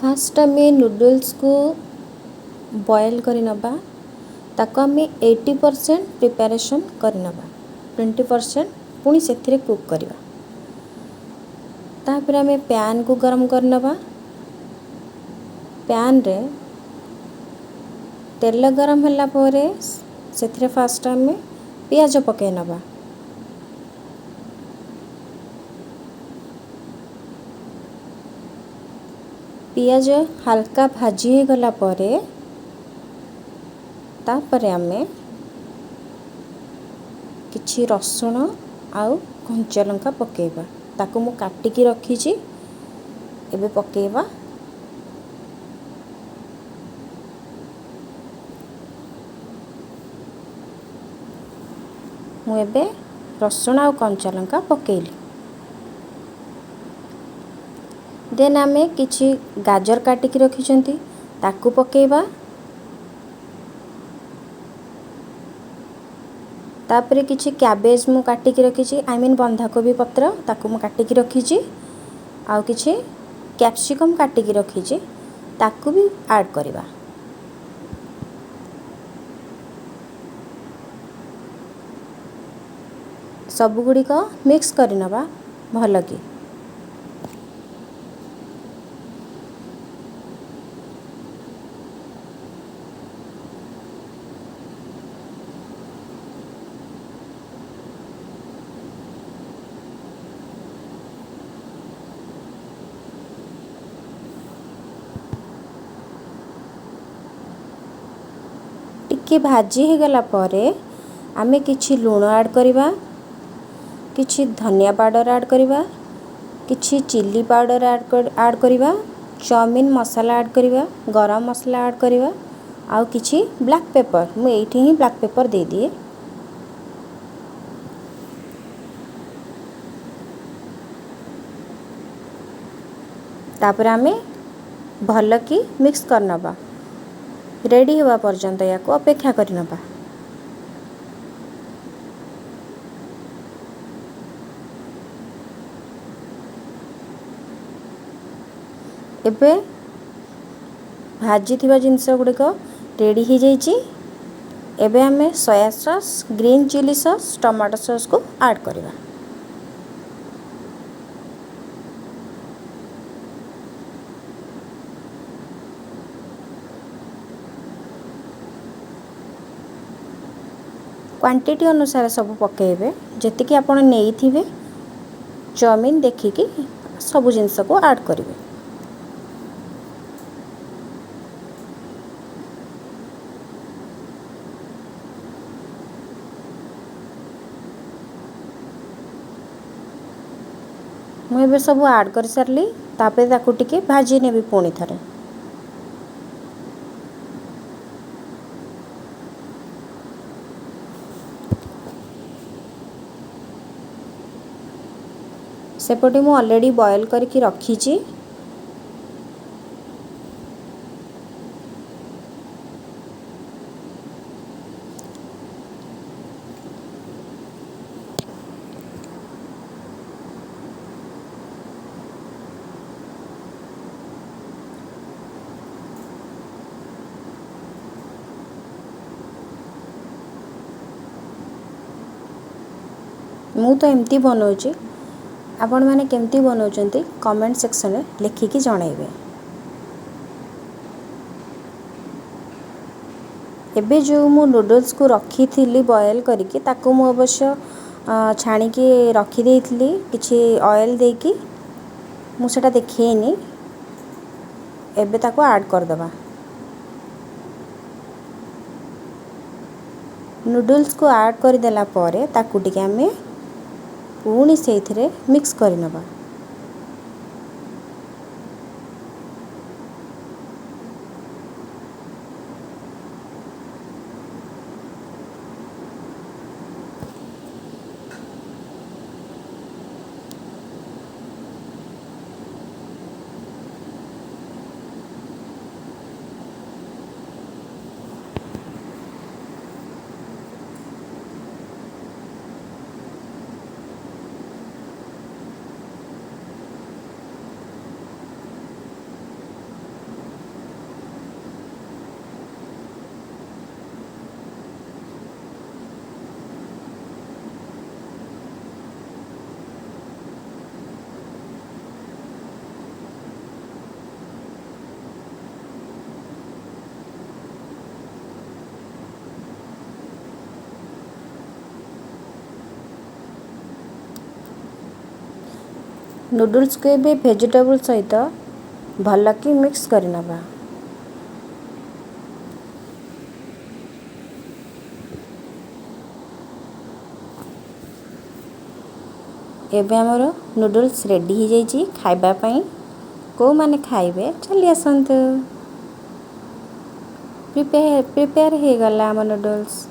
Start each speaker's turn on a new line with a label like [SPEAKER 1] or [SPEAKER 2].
[SPEAKER 1] Fast आम noodles को boil कर नबा ताको आम 80% प्रिपरेशन कर नबा 20% पुणी से कुक करवा। तापर आम पैन को गरम कर नबा। पैन रे तेल गरम होला परे से फास्ट आम पियाज पके नबा। पियाज हल्का भाजी हो गला परे तापरे आमे किछि रसुण आउ कंचा लंका पकेबा। ताको मु काटिकी रखीछि एबे पकेबा। मु एबे रसुण आउ कंचा लंका पकेइली। देन आमे किछि गाजर काटिकी रखिछंती ताकू पकेबा। तापरे किछि कैबेज मु काटिकी रखिछि आई मीन बंधाकोबी पत्र ताकू मु काटिकी रखिछि। आउ किछि कैप्सिकम काटिकी रखिछि ताकू भी ऐड करबा। सब गुडी को मिक्स करि नबा भल की। टिके भाजी हो गला परे आमे किछि लूण ऐड करबा, किछि धनिया पाउडर ऐड करबा, किछि चिल्ली पाउडर ऐड करबा, चाउमीन मसाला ऐड करबा, गरम मसाला ऐड करबा आउ किछि ब्लैक पेपर मु एठी ही ब्लैक पेपर दे दिए। तापर आमे भल की मिक्स कर नबा। रेडी हुआ पर्यंत या को अपेक्षा कर नबा। एबे भाजी थिबा जिंस गुडी को रेडी ही जाईची। एबे हमें soya sauce, green chilli sauce, tomato sauce को ऐड करबा। क्वांटिटी अनुसार सब पकेबे जति कि आपण नेई थिबे चाउमीन देखिकी सब जिंस को ऐड करिवे। मु एबे सब ऐड कर सारली। तापे ताकू टिके भाजी नेबी पुणी थरे। सेपटे मु ऑलरेडी बॉयल करके रखीची। मु तो एमती बनाऊची। आपण माने केमती बनाउचंती कमेंट सेक्शन में लिखिकी जणाइबे। एबे जो मु नूडल्स को रखी थी बॉयल करके ताको मु अवश्य छाणी के रखी देइथली किछि ऑयल देकी। मु सेटा देखैनी। एबे ताको ऐड कर दबा। नूडल्स को ऐड कर देला परे ताकू टिके हमें पुणी सेइथिरे मिक्स कर नबा। नूडल्स को ଏବେ ଭେଜିଟେବୁଲ୍ ସହିତ ଭଲକି ମିକ୍ସ କରିନେବା। ଏବେ ଆମର ନୁଡଲ୍ସ ରେଡ଼ି ହେଇଯାଇଛି ଖାଇବା ପାଇଁ। କୋଉମାନେ ଖାଇବେ ଚାଲି ଆସନ୍ତୁ। ପ୍ରିପେୟାର ହେଇଗଲା ଆମ ନୁଡଲ୍ସ।